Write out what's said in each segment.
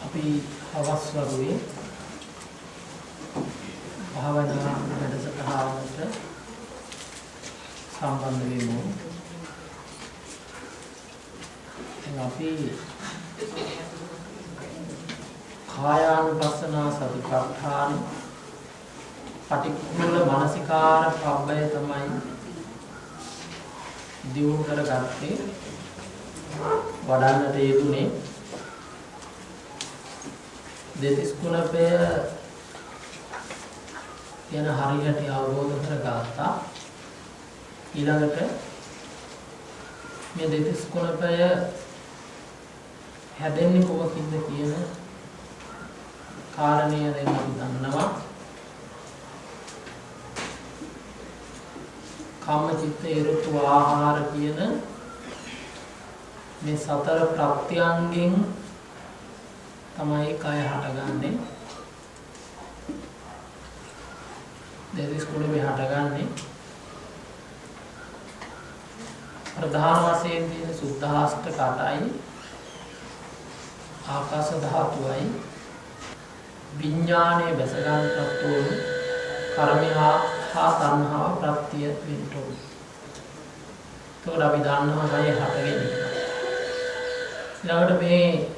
අපි හවස් වරුවේ භාවනා වැඩසටහනකට සම්බන්ධ වෙමු. අපි කායානුපස්සනා සතිපට්ඨාන පටික්කුල මානසිකාර පබ්බය තමයි දියුණු කරගත්තේ වඩන්නට යෙදුනේ දෙතිස් කුණපය යන හරියට අවබෝධ කරගත්තා. ඊළඟට මේ දෙතිස් කුණපය හැදෙන්නේ කොහොමද කියන කාරණය දැන් අපි දන්නවා. කාම චිත්ත ඍතු ආහාර කියන මේ සතර ප්‍රත්‍යයන්ගෙන් තමයි කය හටගන්නේ. දෙතිස් කුණපය හටගන්නේ ප්‍රධාන වශයෙන් තියෙන සුද්ධාෂ්ටක 8යි ආකාශ ධාතුවයි විඥානයේ බැස ගන්නත් ඕන කර්මයා හා තණ්හාව ප්‍රත්‍ය වෙන්න ඕන. ඒතකොට අපි දන්නවා කය හටගෙන ඊළඟට මේ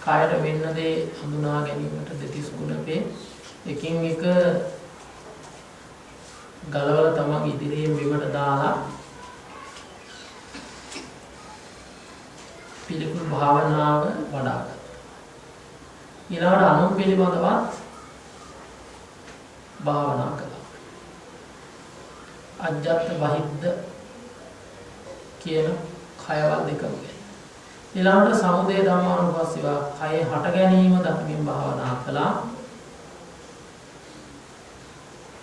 කායර වෙන්න දේ හඳුනා ගැනීමට දෙතිස් කුණපේ එකින් එක ගලවලා තමන් ඉදිරියෙන් බිමට දාලා පිළිකුල් භාවනාව වඩා ගන්න. ඊළඟට අනුන් පිළිබඳවත් භාවනා කළා. අජ්ජත් බහිද්ද කියන කයවල් දෙකම ඊළඟට සමුදය ධම්මානුපස්සීව කය හට ගැනීම දක්මින් භාවනා කළා.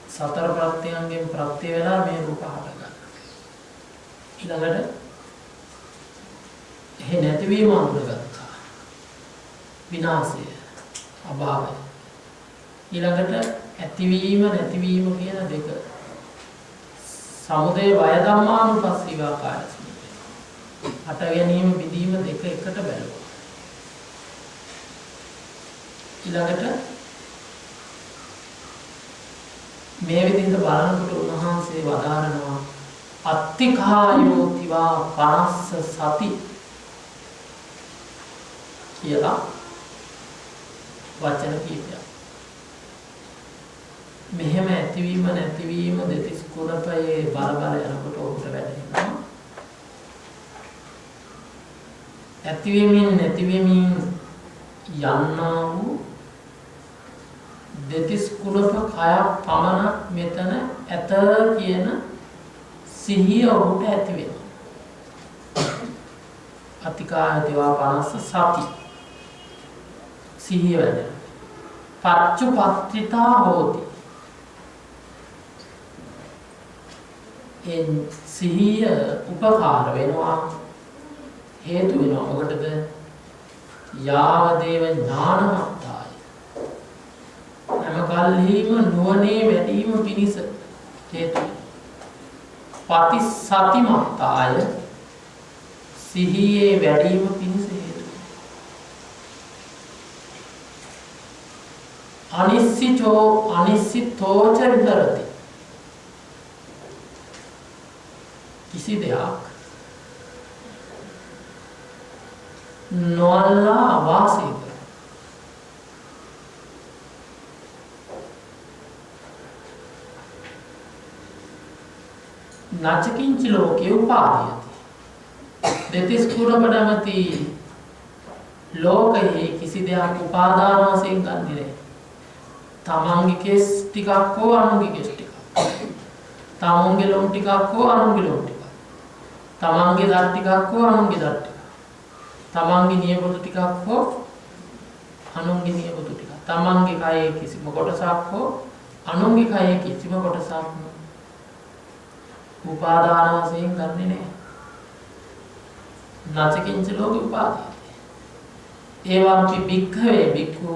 සතර ප්‍රත්‍යයන්ගෙන් ප්‍රත්‍ය වෙලා මේ රූප හටගන්නවා. ඊළඟට එහෙ නැතිවීම අඳුරගත්තා. විනාශය, අභාවය. ඊළඟට ඇතිවීම නැතිවීම කියන දෙක. සමුදය වය ධම්මානුපස්සීව කායස්මිත. හට ගැනීම විදීම දෙක එකට බැලුවා. ඊළඟට මේ විදිහට බලනකොට උන්වහන්සේ වදාරනවා අත්තිකායෝතිවා පනස්ස සති කියලා වචන කීපයක්. මෙහෙම ඇතිවීම නැතිවීම දෙතිස් කුණපයේ බරබර යනකොට ඔහුට වැටහෙනවා. ඇතිවීමෙන් නැතිවීමෙන් යන්නා වූ දෙතිස් කුණප කය පමණ මෙතන ඇත කියන සිහිය ඔහුට ඇති වෙනවා. අතිකායතිවා පනස්ස සති සිහිය වැඩෙන. පච්චුපත්ත්‍රිතා හෝති. එන් සිහිය උපකාර වෙනවා හේතු වෙනවා. මොකටද? යාවදේව ඥානමත්තාය. හැම කල්හිම නුවණේ වැඩිම පිණිස හේතු වෙනවා. පටිසතිමත්තාය. සිහියේ වැඩිම පිණිස හේතු වෙනවා. අනිශ්චිතෝච විතරති. කිසි දෙයක් නොල්ලා වාසය කර. නචකින්චි ලෝකේ උපාදීයති. දෙතිස් කුණපඩමති ලෝකයේ කිසි දෙයක් උපාදාන වශයෙන් ගන්නේ නැහැ. තමන්ගේ කෙස් ටිකක් හෝ අනුන්ගේ කෙස් ටිකක්. තමන්ගේ ලොම් ටිකක් හෝ අනුන්ගේ ලොම් ටිකක්. තමන්ගේ දත් ටිකක් හෝ අනුන්ගේ දත් ටිකක්. තමන්ගේ නියපොතු ටිකක් හෝ අනුන්ගේ නියපොතු ටිකක්. තමන්ගේ කයේ කිසිම කොටසක් හෝ අනුන්ගේ කයේ කිසිම කොටසක් උපාදාන වශයෙන් ගන්නෙ නෑ. නචකින්ච ලෝකේ උපාදීයති. ඒවාපි භික්ඛවේ භික්ඛු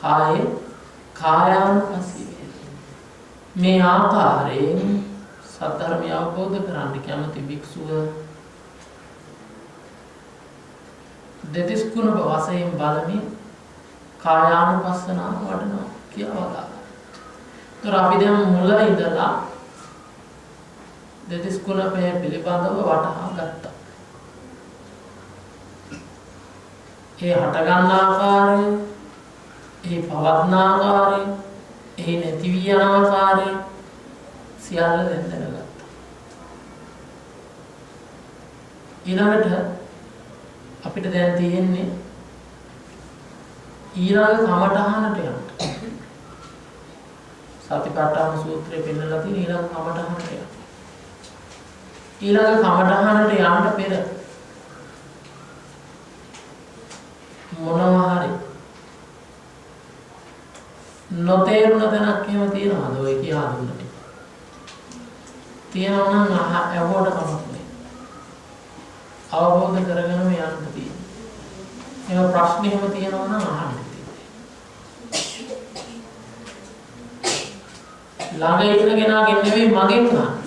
කායේ කායානුපස්සී වේති. මේ ආකාරයෙන් සත්‍ය අවබෝධ කරගන්න කැමති භික්ෂුව දෙතිස් ගුණ වශයෙන් බලමින් කායානුපස්සනාව වඩනවා කියලා වදාළා. ඒතර අපි දැන් මුල ඉඳලා දෙතිස් ගුණ පිළිබඳව වටහා ගත්තා. ඒ හට ගන්න ආකාරය, ඒ පවත්න ආකාරය, ඒ නැති වී යන ආකාරය සියල්ල දැන් දැනගත්තා. ඊළඟට අපිට දැන් තියෙන්නේ ඊළඟ කමඨහනට යන්න. සතිපට්ඨාන සූත්‍රයේ පෙන්නලා තියෙන ඊළඟ කමඨහනට යන්න. ඊළඟ කමඨහනට යන්න පෙර මොනවා හරි නොතේරුණ තැනක් එහෙම තියෙනවද ඔය කියලා හඳුනන්න. තියෙනවා නම් ඇහුවට කමක් නෑ. අවබෝධ කරගෙන යන්න තියෙනවා. එහෙම ප්‍රශ්න එහෙම තියෙනවා නම් අහන්න තියෙනවා. ළඟ ඉන්න කෙනාගෙන් නෙවෙයි මගෙන් අහන්න.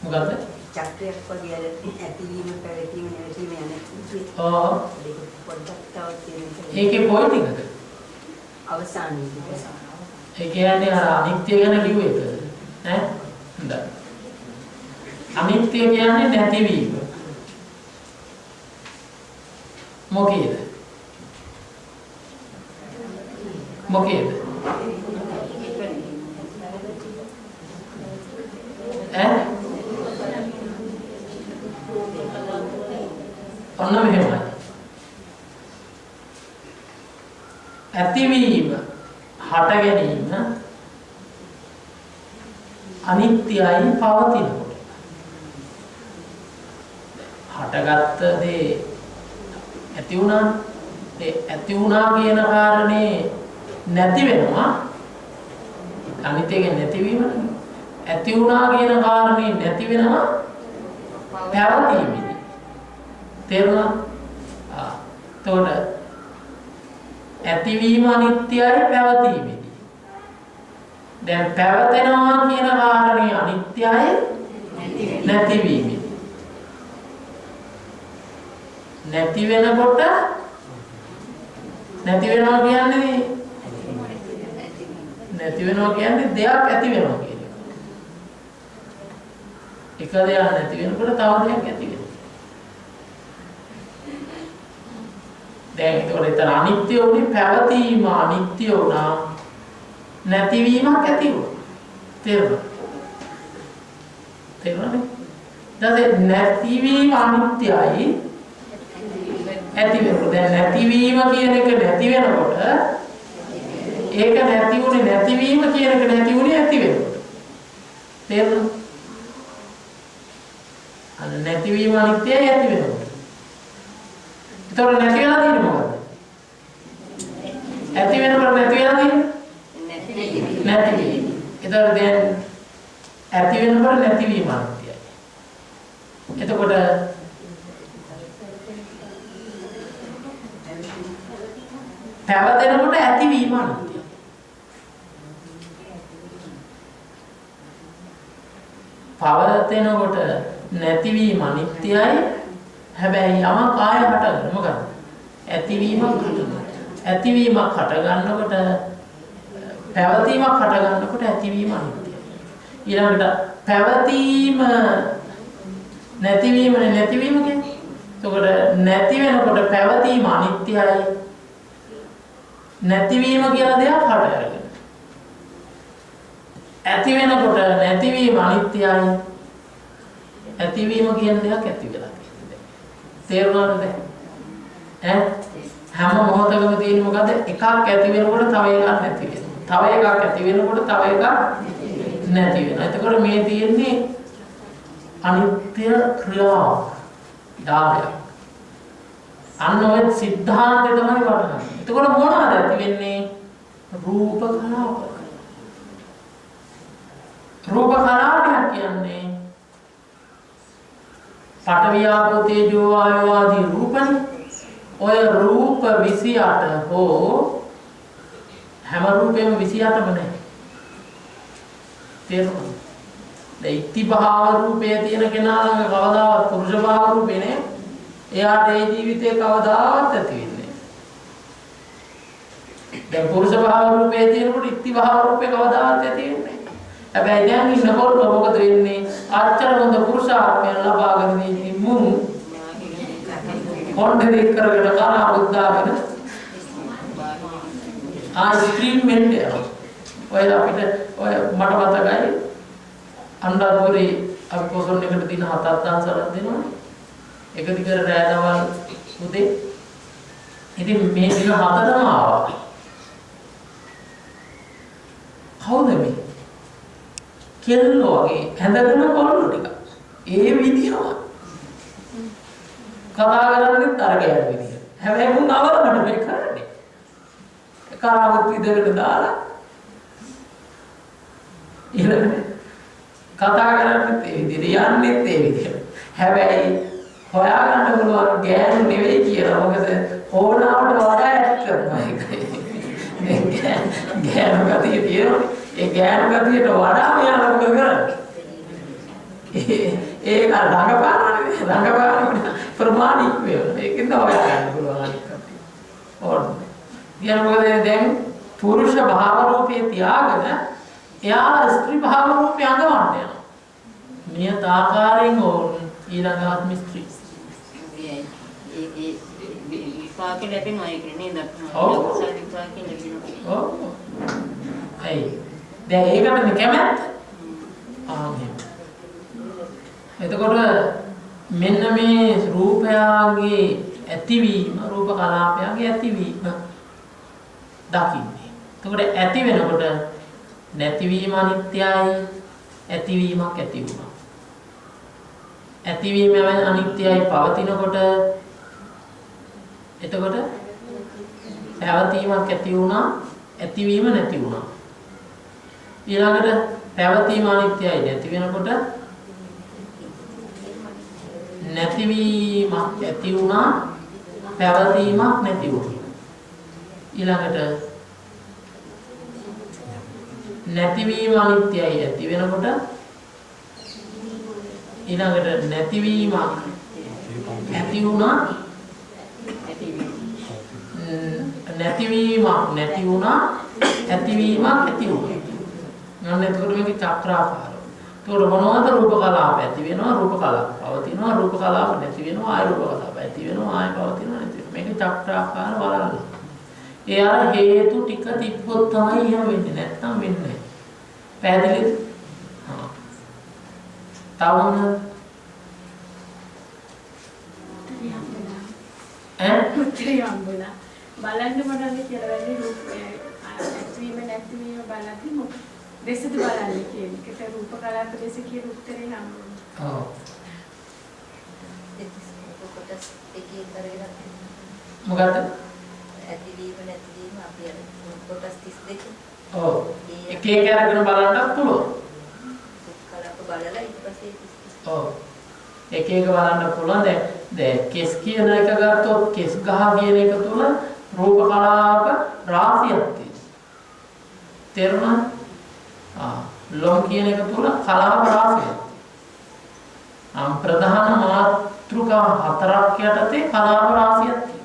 මොකද්ද? චක්‍රයක් වගේ ඇතිවීම පැවතීම නැතිවීම යන පොඩ්ඩක් තව තියෙනවා. ඒකේ පොයින්ට් එකද? අවසානයේදී. ඒ කියන්නේ අර අනිත්‍ය ගැන කිව්ව එකද? ඈ? හොඳයි. අනිත්‍ය කියන්නේ නැතිවීම. මොකේද? මොකේද? ඈ? ඔන්න මෙහෙමයි. ඇතිවීම, හට ගැනීම අනිත්‍යයි පවතිනකොට. හටගත්ත දේ ඇති වුණා. ඒ ඇති වුණා කියන කාරණේ නැති වෙනවා. අනිත්‍යයෙන් නැතිවීමනේ. ඇති වුණා කියන කාරණේ නැති වෙනවා පැවතීමේදී. තේරුණා? එතකොට ඇතිවීම අනිත්‍යයි පැවතීමේදී. දැන් පැවතෙනවා කියන කාරණේ අනිත්‍යයි නැතිවීමේදී. නැති වෙනකොට නැති වෙනවා කියන්නේ දෙයක් ඇති වෙනවා කියන එක. එක දෙයක් නැති වෙනකොට තව දෙයක් ඇති වෙනවා. දැන් ඒකට අනිත්‍ය උනේ පැවතීම අනිත්‍ය වුණා නැතිවීමක් ඇති වුණා. තේරුණාද? දැන් නැතිවීම අනිත්‍යයි ඇති වෙනකොට දැන් නැතිවීම කියන එක නැති වෙනකොට ඒක නැති උනේ නැතිවීම කියන එක නැති උනේ ඇති වෙනකොට. තේරුණාද? අන්න නැතිවීම අනිත්‍යයි ඇති වෙනකොට. ඒතකොට නැති වෙලා තියෙන්නේ මොකද්ද? ඇති වෙනකොට නැති වෙලා තියෙන්නේ නැතිවීම. ඒතකොට දැන් ඇති වෙනකොට නැතිවීම අනිත්‍යයි. එතකොට පැවතෙනකොට ඇතිවීම අනිත්‍යයි. පවතෙනකොට නැතිවීම අනිත්‍යයි. හැබැයි යමක් ආය හටගන්න මොකද? ඇතිවීමක් හටගන්න. ඇතිවීමක් හට ගන්නකොට පැවතීමක් හට ගන්නකොට ඇතිවීම අනිත්‍යයි. ඊළඟට පැවතීම නැතිවීමනේ නැතිවීම කියන්නේ. එතකොට නැති වෙනකොට පැවතීම අනිත්‍යයි. නැතිවීම කියලා දෙයක් හට අරගෙන. ඇති වෙනකොට නැතිවීම අනිත්‍යයි. ඇතිවීම කියන දෙයක් ඇති වෙලා. තේරුණාද? ඈ හැම මොහොතකම තියෙන මොකද? එකක් ඇති වෙනකොට තව එකක් නැති වෙනවා. තව එකක් ඇති වෙනකොට තව එකක් නැති වෙනවා. එතකොට මේ තියෙන්නේ අනිත්‍ය ක්‍රියාවක්. ඩාලයක්. අන්න ඔය සිද්ධාන්තය තමයි වටහන්නේ. එතකොට මොනවද ඇති වෙන්නේ? රූප කලාප. රූප කලාපයක් කියන්නේ පඨවි ආපෝ තේජෝ වායෝ ආදී රූපනේ. ඔය රූප 28 හෝ හැම රූපෙම 28ම නැහැ. තේරුණාද? දැන් ඉති භාව රූපයේ තියෙන කෙනා ළඟ කවදාවත් පුරුෂ භාව රූපේ නෑ. එයාට ඒ ජීවිතේ කවදාවත් ඇති වෙන්නේ නෑ. දැන් පුරුෂ භාව රූපයේ තියෙනකොට ඉති භාව රූපේ කවදාවත් ඇති වෙන්නේ නෑ. හැබැයි දැන් ඉන්නකොට මොකද වෙන්නේ? ආචාර හොඳ පුරුෂාර්ථය ලබාගෙන ඉන්නේ මුන් කොණ්ඩේ දෙක් කරගෙන කරා බුද්ධාගෙන ස්ක්‍රීන් මෙන්ට ඔය අපිට ඔය මට මතකයි අන්දාපුරේ අපි පොසොන් එකට දින 7ක් දවසක් දෙනවනේ. එක දිගට රෑ දවල් උදේ. ඉතින් මේ දින 4ම ආවා. කවුද මේ? කෙල්ලෝ වගේ හැඳගෙන කොල්ලෝ ටික. ඒ විදියම. කතා කරන්නේ තරගයක් විදිය. හැබැයි මුන් අවරකට මේ කරන්නේ. කරාවත් විදකට දාලා ඊළඟට කතා කරන්නේ ඒ විදිහට යන්නේ ඒ විදිහට. හැබැයි හොයාගන්න පුළුවන් ගෑනු නෙවෙයි කියලා. මොකද ඕනාවට වඩා ඇක්ට් කරනවා ඒකයි. ගෑනු ගතිය තියෙනවා. ඒ ගෑනු ගතියට වඩා මෙයා මොකද කරන්නේ? ඒක රංගපාන ප්‍රමාණික වෙනවා. ඒකෙන්ද හොයාගන්න පුළුවන් අනිත් කතිය. ඕනේ. ඊයන මොකද දැන් පුරුෂ භාව රූපේ තියාගෙන එයා ස්ත්‍රී භාව රූපය අඟවන්න යනවා. නියත ආකාරයෙන් ඕන ඊළඟ ආත්ම ස්ත්‍රී. ඒ විපාක ලැබෙනවා ඒක නේද? ඔව්. විපාක ලැබෙනවා. ඔව්. හයි. දැන් ඒකටනේ කැමැත්ත. එතකොට මෙන්න මේ රූපයාගේ ඇතිවීම රූප කලාපයාගේ ඇතිවීම දකින්නේ. එතකොට ඇති වෙනකොට නැතිවීම අනිත්‍යයි ඇතිවීමක් ඇති වුණා. ඇතිවීම අනිත්‍යයි පවතිනකොට එතකොට පැවතීමක් ඇති වුණා ඇතිවීම නැති වුණා. ඊළඟට පැවතීම අනිත්‍යයි නැති වෙනකොට නැතිවීමක් ඇති වුණා පැවතීමක් නැති වුණා. ඊළඟට නැතිවීම අනිත්‍යයි ඇති වෙනකොට ඊළඟට නැතිවීමක් ඇති වුණා නැතිවීමක් නැති වුණා ඇතිවීමක් ඇති වුණා. නන්න එතකොට මේක චක්‍රාකාරයි. එතකොට මොනවද රූප කලාප ඇති වෙනවා රූප කලාප පවතිනවා රූප කලාප නැති වෙනවා ආය රූප කලාප ඇති වෙනවා ආය පවතිනවා නැති වෙනවා. මේක චක්‍රාකාර බලන්න. ඒ අර හේතු ටික තිබ්බොත් තමයි එහෙම වෙන්නේ. නැත්නම් වෙන්නේ නැහැ. පැහැදිලිද? හා. තවම උත්තරය හම්බුණා. බලන්න මොනවද කියලා වැඩි රූපය ඇතිවීම නැතිවීම බලද්දි මොකද දෙසද බලන්නේ කියන එකට රූප කලාප දෙස කියන උත්තරේ හම්බුණා. ඔව්. ඒක කොටස් එකේ කරගෙන මොකද්ද? ඇතිවීම නැතිවීම අපි අර කොටස් 32. ඔව්. එක එක අරගෙන බලන්නත් පුළුවන්. කලාප බලලා ඊට පස්සේ ඔව්. එක එක බලන්න පුළුවන්. දැන් කෙස් කියන එක ගත්තොත් කෙස් ගහ කියන එක තුල රූප කලාප රාශියක් තියෙනවා. තේරුණාද? ලොම් කියන එක තුල කලාප රාශියක්. ප්‍රධාන මාතෘකා හතරක් යටතේ කලාප රාශියක් තියෙනවා.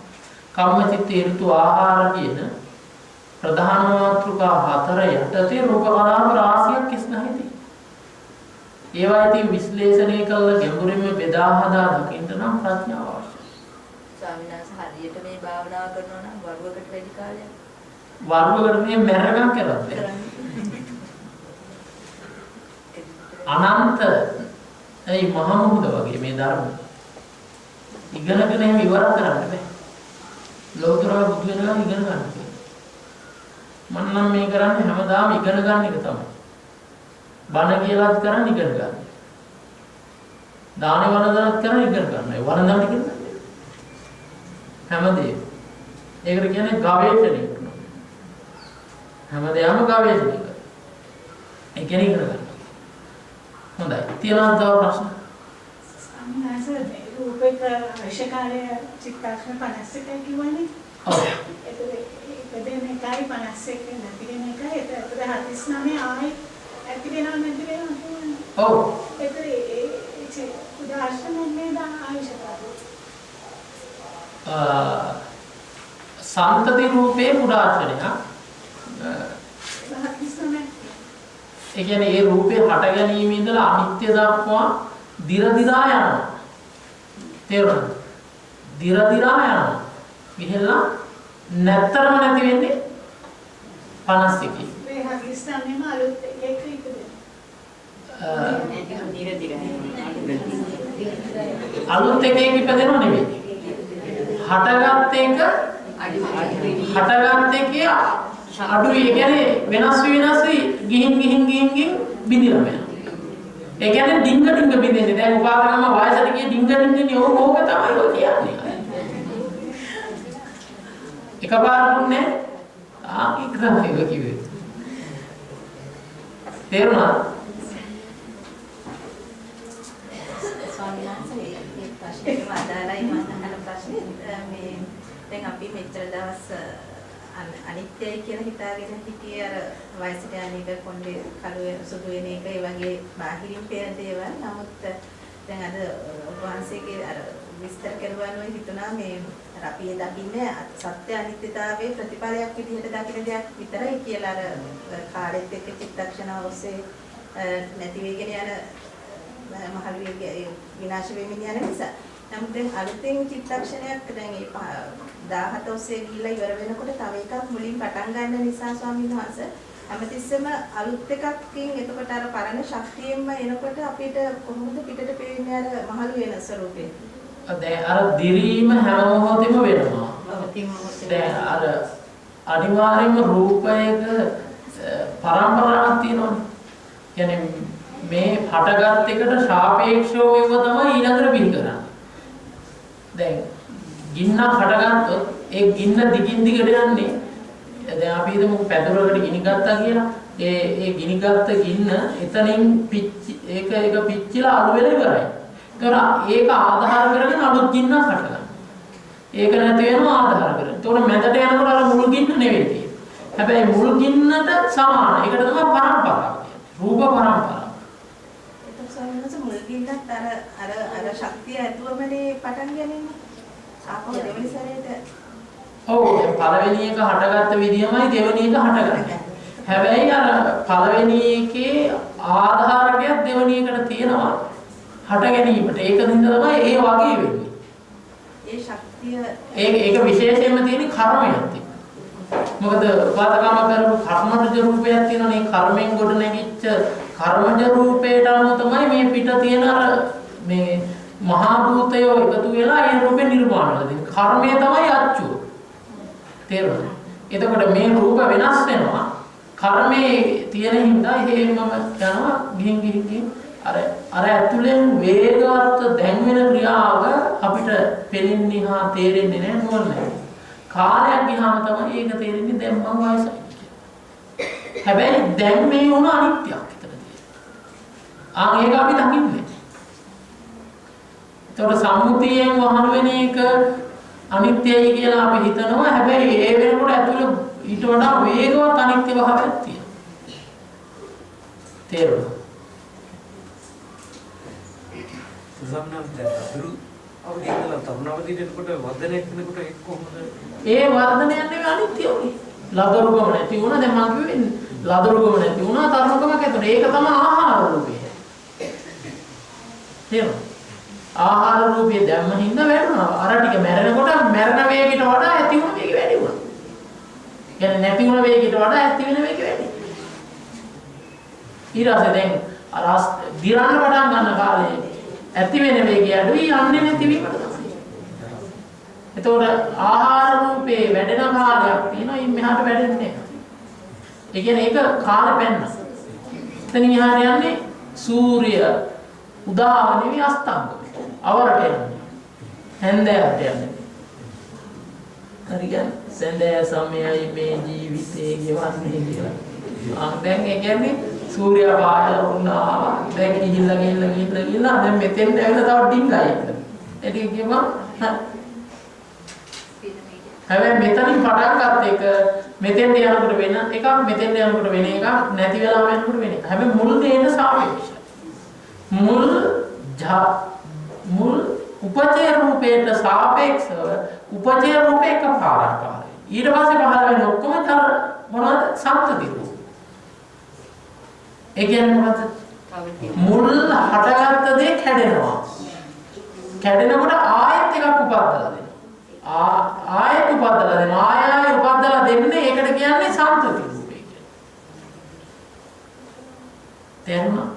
කම්මචිත්ත ඍතු ආහාර කියන ප්‍රධාන මාතෘකා හතර යටතේ රූප කලාප රාශියක් කෙස් ගහේ තියෙනවා. ඒවා ඉතින් විශ්ලේෂණය කළ ගැඹුරින්ම බෙදා හදා දකින්න නම් ප්‍රඥාව අවශ්‍යයි. ස්වාමීන් වහන්සේ හරියට මේ භාවනාව කරනවා නම් වරුවකට වැඩි කාලයක් වරුවකට මේ මැරගම් කරද්ද අනන්ත ඒ මහ මුහුද වගේ මේ ධර්ම ඉගෙනගෙන එහෙම ඉවර කරන්න බෑ. ලෝතර බුදු වෙනවා ඉගෙන ගන්න. මම නම් මේ කරන්නේ හැමදාම ඉගෙන ගන්න එක තමයි. බණ කියලාත් කරන්නේ ඉගෙන ගන්න. දාන වන්දනත් කරන්නේ ඉගෙන ගන්න. ඒ වන්දනත් ඉගෙන ගන්න. හැමදේම. ඒකට කියන්නේ ගවේෂණය කරනවා. හැමදේම ගවේෂණය කරනවා. ඒ කියන්නේ ඉගෙන ගන්න. හොඳයි. තියනවා තව ප්‍රශ්න? සම්මාසයේ රූපේ අවශ්‍යකාරය චිත්තක්ෂණ 51 කිව්වනේ. ඔව්. ඒක දෙන එකයි 51 නැති වෙන එකයි. ඒක 49 ආයි ඇති වෙනව නැති වෙනව කියන්නේ. ඔව්. ඒක උදාහරණයක් නේද අවශ්‍යකාරය. සම්තති රූපේ පුරාචරණය. ඒ කියන්නේ ඒ රූපේ හට ගැනීම ඉඳලා අනිත්‍ය දක්වා දිරදිරා යනවා. තේරුණාද? දිරදිරා යනවා. ගිහිල්ලා නැත්තරම නැති වෙන්නේ 51. මේ හදිස්සන්නේම අලුත් එකක් ඉපදෙන. අලුත් එකක් ඉපදෙනව නෙවෙයි. හටගත් එක හටගත් එකේ අඩුයි. ඒ කියන්නේ වෙනස් ගිහින් බිඳිනවා වෙනවා. ඒ කියන්නේ ඩිංග බිඳින්නේ. දැන් උපාදානම වයසට ගිය ඩිංග නේ ඕක තමයි ඔය කියන්නේ. එකපාරකුන්නේ ඉක්‍රම එක කිව්වේ. තේරුණාද? ස්වාමීන් වහන්සේ මේ ප්‍රශ්නෙට අදාළයි මම අහන ප්‍රශ්නේ මේ දැන් අපි මෙච්චර දවස් අනිත්‍යයි කියලා හිතාගෙන හිටියේ අර වයසට යන එක කොණ්ඩේ කළු සුදු වෙන එක ඒ වගේ බාහිරින් පේන දේවල්. නමුත් දැන් අද වහන්සේගේ අර විස්තර කරවනවා හිතුණා මේ අපි දකින්නේ සත්‍ය අනිත්‍යතාවයේ ප්‍රතිඵලයක් විදිහට දකින දෙයක් විතරයි කියලා අර කාලෙත් එක්ක චිත්තක්ෂණ ඔස්සේ නැති වෙගෙන යන මහලුවේ විනාශ වෙමින් යන නිසා. නමුත් දැන් අලුතෙන් චිත්තක්ෂණයක් දැන් ඒ 17 ඔස්සේ ගිහිල්ලා ඉවර වෙනකොට තව එකක් මුලින් පටන් ගන්න නිසා ස්වාමීන් වහන්සේ හැමතිස්සෙම අලුත් එකකින් එතකොට අර පරණ ශක්තියෙන්ම එනකොට අපිට කොහොමද පිටට පේන්නේ අර මහලු වෙන ස්වරූපේ? දැන් අර දිරීම හැම මොහොතෙම වෙනවා. දැන් අර අනිවාර්යයෙන්ම රූපයක පරම්පරාවක් තියෙනවනේ. කියන්නේ මේ හටගත් එකට සාපේක්ෂව ඒව තමයි ඊළඟට බිහි කරන්නේ. දැන් ගින්නක් හටගත්තොත් ඒ ගින්න දිගින් දිගට යන්නේ. දැන් අපි හිතමු පැදුරකට ගිනි ගත්තා කියලා. ඒ ගිනි ගත්ත ගින්න එතනින් ඒක පිච්චිලා අළු වෙලා ඉවරයි. ඒක ආධාර කරගෙන අලුත් ගින්නක් හටගන්නවා. ඒක නැති වෙනවා ආධාර කරගෙන. ඒතකොට මැදට යනකොට අර මුල් ගින්න නෙවෙයි තියෙන්නේ. හැබැයි මුල් ගින්නට සමාන. ඒකට තමයි පරම්පරාව කියන්නේ. රූප පරම්පරාව. ඒක සමහරවිට මුල් ගින්නත් අර ශක්තිය ඇතුවමනේ පටන් ගන්නේ. ආපහු දෙවෙනි සැරේට. ඔව් දැන් පළවෙනි එක හටගත්ත විදියමයි දෙවෙනි එක හටගන්නේ. හැබැයි අර පළවෙනි එකේ ආධාරකයක් දෙවෙනි එකට තියෙනවා. හට ගැනීමට ඒක දින්ද තමයි ඒ වගේ වෙන්නේ. ඒ ශක්තිය ඒක විශේෂයෙන්ම තියෙන කර්මයක් තියෙනවා. මොකද උපාදකම කරපු කර්මජ රූපයක් තියෙනනේ. කර්මෙන් ගොඩ නැගිච්ච කර්මජ රූපේට අනුව තමයි මේ පිට තියෙන අර මේ මහා භූතය එකතු වෙලා ඒ රූපේ නිර්මාණය වෙන්නේ. කර්මය තමයි අච්චුව. තේරුණාද? එතකොට මේ රූප වෙනස් වෙනවා. කර්මයේ තියෙන හින්දා හේමම යනවා ගිහින් අර ඇතුලෙන් වේගවත් දැන්වෙන ක්‍රියාව අපිට පෙනෙන්නේ හා තේරෙන්නේ නැහැ නෝන්නේ. කාලයක් ගියාම තමයි ඒක තේරෙන්නේ දැන් මම වයසයි කියලා. හැබැයි දැන් මේ වුණ අනිත්‍යයක් විතරදී. ඒක අපි දකින්නේ. ඒතකොට සම්මුතියෙන් වහන වෙන එක අනිත්‍යයි කියලා අපි හිතනවා. හැබැයි ඒ වෙනකොට ඇතුලේ ඊට වඩා වේගවත් අනිත්‍ය භාවයක් තියෙනවා. තේරුණා? ඒ වර්ධනය නෙවෙයි අනිත්‍යෝනේ. ලදරුකම නැති වුණා. දැන් මම කිව්වේ ලදරුකම නැති වුණා තරුණකමක් ඇතුළේ. ඒක තමයි ආහාර රූපය. තේරුණා? ආහාර රූපය දැම්ම හින්දා වැඩුණා. අර ටික මැරෙනකොට මැරෙන වේගයට වඩා ඇති වුණ වේගය වැඩි වුණා. කියන්නේ නැති වුණ වේගයට වඩා ඇති වෙන වේගය වැඩි. ඊළඟට දැන් අර දිරන්න පටන් ගන්න කාලේ ඇති වෙන වේගය අඩුයි යන්නේ නැති වීමට තමයි. එතකොට ආහාර රූපේ වැඩෙන කාලයක් තියෙනවා. ඉන් මෙහාට වැඩෙන්නේ නැහැ. ඒ කියන්නේ ඒක කාලෙ පැන්න. එතනින් එහාට යන්නේ සූර්ය උදාව නෙවෙයි අස්තංග. අවරට යන්නේ. හැන්දෑවට යන්නේ. හරියට සැඳෑ සමයයි මේ ජීවිතේ ගෙවන්නේ කියලා. දැන් ඒ කියන්නේ සූර්යා පායලා වුණා. දැන් ගිහිල්ලා දැන් මෙතෙන් ඇවිල්ලා තව ඩිංගයි ඉන්න. ඒක කියම හැබැයි මෙතනින් පටන් ගත්ත එක මෙතෙන්ට යනකොට වෙන එකක් මෙතෙන්ට යනකොට වෙන එකක් නැති වෙලාව යනකොට වෙන එක. හැබැයි මුල් දෙයට සාපේක්ෂයි. මුල් උපචය රූපයට සාපේක්ෂව උපචය රූපේ එකපාරක් පහළ. ඊට පස්සේ පහළ වෙන ඔක්කොම තර මොනවද සම්පති රූප. ඒ කියන්නේ මොකද? මුල් හටගත්ත දේ කැඩෙනවා. කැඩෙනකොට ආයෙත් එකක් උපද්දලා දෙනවා. ආයෙත් උපද්දලා දෙනවා. ආයෙ උපද්දලා දෙන්නේ ඒකට කියන්නේ සම්පති රූපේ කියලා. තේරුණා?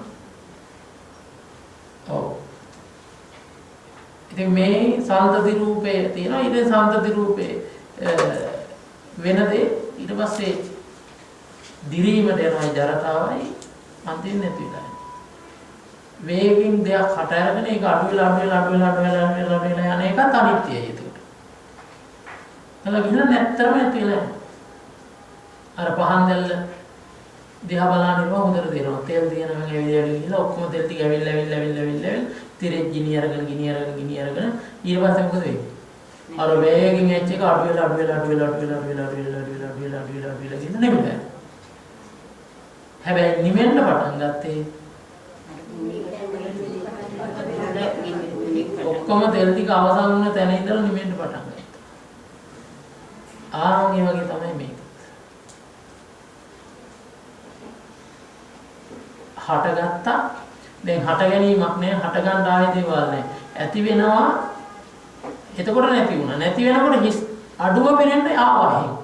ඔව්. ඉතින් මේ සම්පති රූපේ තියෙනවා. ඊට සම්පති රූපේ වෙන දේ ඊට පස්සේ දිරීමට යනවා ජරතාවයි අන්තිම නැති වෙලා. වේගින් දෙයක් හට අරගෙන ඒක අඩු වෙලා යන එකත් අනිත්‍යයි ඒකට. එතන වින නැත්තරම නැති වෙලා යනවා. අර පහන් දැල්ල දිහා බලන ඉව හොඳට දෙනවා. තෙල් දිනන ගිහලා ඔක්කොම තෙල් ටික ඇවිල්ලා තිරේ ගිනි අරගෙන ඊට පස්සේ මොකද වෙන්නේ? අර වේගින් එච්ච එක අඩු වෙලා ගිහින් නෙමෙයි. හැබැයි නිවෙන්න පටන් ගත්තේ ඔක්කොම තෙල් ටික අවසන් වුණ තැන ඉඳලා නිවෙන්න පටන් ගත්තා. ආන් ඒ වගේ තමයි මේක. හටගත්තා. දැන් හට ගැනීමක් නෑ, හට ගන්න ආයේ දේවල් නෑ. ඇති වෙනවා. එතකොට නැති වුණා. නැති වෙනකොට හිස් අඩුව පෙනෙන්න ආවා.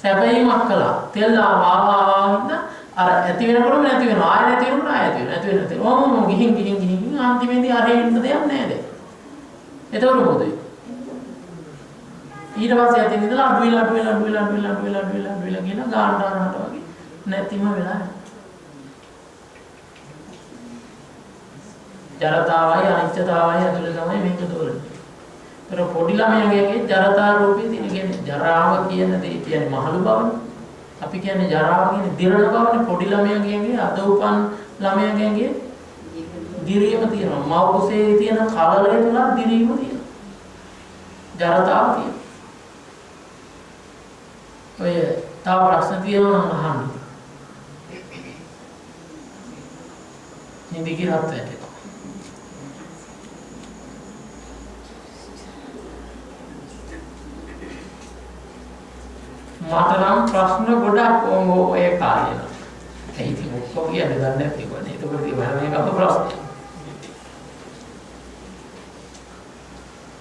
සැපයීමක් කළා. තෙල් ආවා හින්දා අර ඇති වෙනකොටම නැති වෙනවා. ආය නැති වෙනකොට ආය නැති වෙනවා. ඕම ගිහින් අන්තිමේදී අර එන්න දෙයක් නැහැ දැන්. එතකොට මොකද වෙන්නේ? ඊට පස්සේ ඇතින් ඉඳලා අඩු වෙලා කියන ගානට වගේ නැතිම වෙලා යනවා. ජරතාවයි අනිත්‍යතාවයි ඇතුළේ තමයි මේක දොරන්නේ. ඒතර පොඩි ළමයාගේ ජරතා රූපේ තියෙන ජරාව කියන දේ කියන්නේ මහලු බවනේ. අපි කියන්නේ ජරාව කියන්නේ දිරණ බවනේ. පොඩි ළමයාගේ අද උපන් ළමයාගේ දිරීම තියෙනවා. මව කුසේ තියෙන කලලය තුල දිරීම තියෙනවා. ජරතාව තියෙනවා. ඔය තව ප්‍රශ්න තියෙනවා නම් අහන්න. නිදි කිරත් වැටේ. මට නම් ප්‍රශ්න ගොඩක් ඔය කාලේ නම්. ඒ ඉතින් ඔක්කොම කියන්නේ දන්නේ නැති කොහොමද? ඒක පොඩි වරමයක අප ප්‍රශ්න.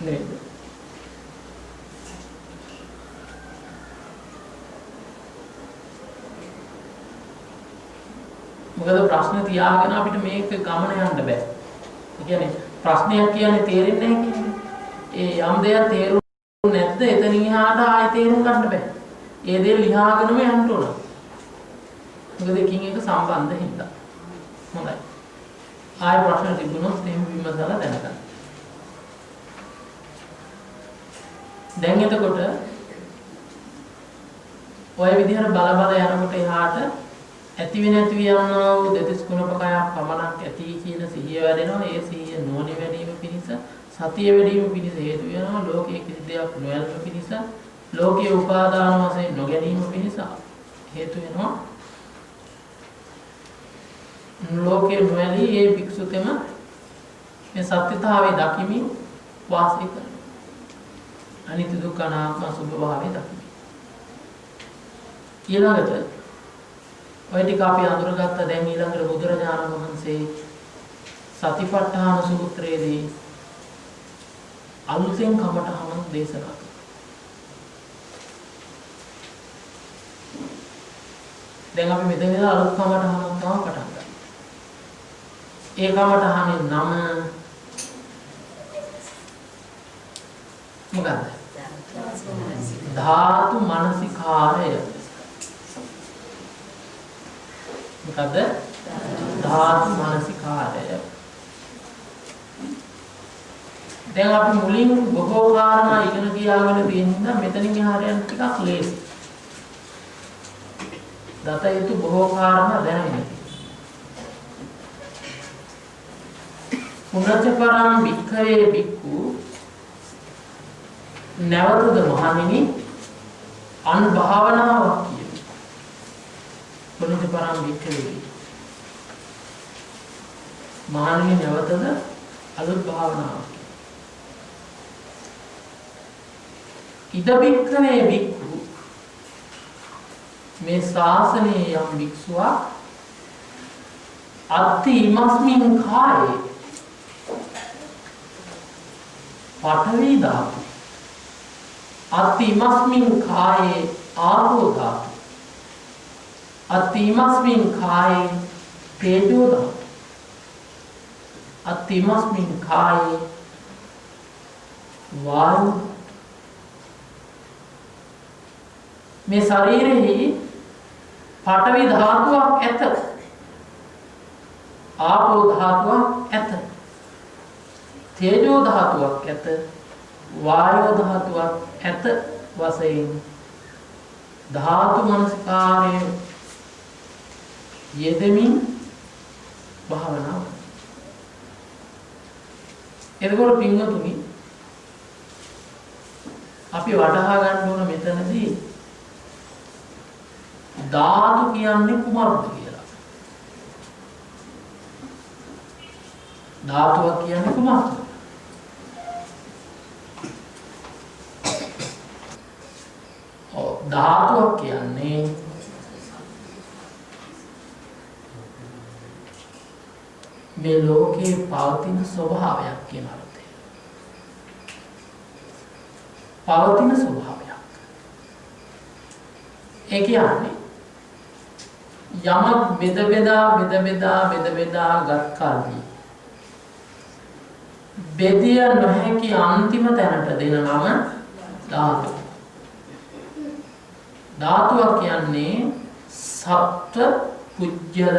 නේද? මොකද ප්‍රශ්න තියාගෙන අපිට මේක ගමන යන්න බෑ. ඒ කියන්නේ ප්‍රශ්නයක් කියන්නේ තේරෙන්නේ නැහැ කියන්නේ. ඒ යම් දෙයක් තේරුම් නැත්ද එතනින් එහාට ආයෙ තේරුම් ගන්න බෑ. ඒ දේ ලියාගෙනම යන්න ඕන. මොකද එකින් එක සම්බන්ධ හින්දා. හොඳයි. ආයෙ ප්‍රශ්න තිබුණොත් එහෙම විමසලා දැනගන්න. දැන් එතකොට ඔය විදිහට බල යනකොට එහාට ඇති වෙ නැති යනවා වූ දෙතිස් කුණපකයක් පමණක් ඇති කියන සිහිය වැඩෙනවා. ඒ සිහිය නොනිය වැඩිම පිණිස සතිය වැඩිම පිණිස හේතු වෙනවා. ලෝකයේ කිසි දෙයක් නොයල්ම පිණිස ලෝකයේ උපාදාන වශයෙන් නොගැනීම පිණිස හේතු වෙනවා. ලෝකයේ නොයලී ඒ භික්ෂුතෙම මේ සත්‍යතාවයේ දකිමින් වාසය කරනවා. අනිත්‍ය දුක්ඛ අනාත්ම සුභ භාවයේ දකිමින්. ඊළඟට ඔය ටික අපි අඳුරගත්ත දැන් ඊළඟට බුදුරජාණන් වහන්සේ සතිපට්ඨාන සූත්‍රයේදී අලුතෙන් කමඨහන දේශනා කළා. දැන් අපි මෙතන ඉඳලා අලුත් කමඨහනක් තමයි පටන් ගන්න. ඒ කමඨහනේ නම මොකක්ද? ධාතු මනසිකාරය. මොකද ධාතු මනසිකාරය. දැන් අපි මුලින් බොහෝ කාරණා ඉගෙන ගියාගෙන තියෙන නිසා මෙතනින් එහාට යන ටිකක් ලේසි. දත යුතු බොහෝ කාරණා දැනගන්න. පුනච්ච පරම් භික්ඛවේ භික්ඛු නැවතද මහණෙනි අන් භාවනාවක් කියන. පුනච්ච පරම් භික්ඛවේ මහණෙනි නැවතද අලුත් භාවනාවක්. ඉද භික්ඛවේ භික්ඛු මේ ශාසනයේ යම් භික්ෂුවක් අත්ති ඉමස්මින් කායේ පඨවි ධාතු අත්ති ඉමස්මින් කායේ ආපෝ ධාතු අත්ති ඉමස්මින් කායේ තේජෝ ධාතු අත්ති ඉමස්මින් කායේ වායු මේ ශරීරෙහි පඨවි ධාතුවක් ඇත ආපෝ ධාතුවක් ඇත තේජෝ ධාතුවක් ඇත වායෝ ධාතුවක් ඇත වශයෙන් ධාතු මනස්කාරයේ යෙදෙමින් භාවනාව. එතකොට පින්වතුනි අපි වටහා ගන්න ඕන මෙතනදී ධාතු කියන්නේ කුමක්ද කියලා. ධාතුවක් කියන්නේ කුමක්ද? ධාතුවක් කියන්නේ මේ ලෝකේ පවතින ස්වභාවයක් කියන අර්ථය. පවතින ස්වභාවයක්. ඒ කියන්නේ යමක් බෙද බෙදා ගත් කල්හි බෙදිය නොහැකි අන්තිම තැනට දෙන නම ධාතුව. ධාතුවක් කියන්නේ සත්ත්ව පුජ්‍යල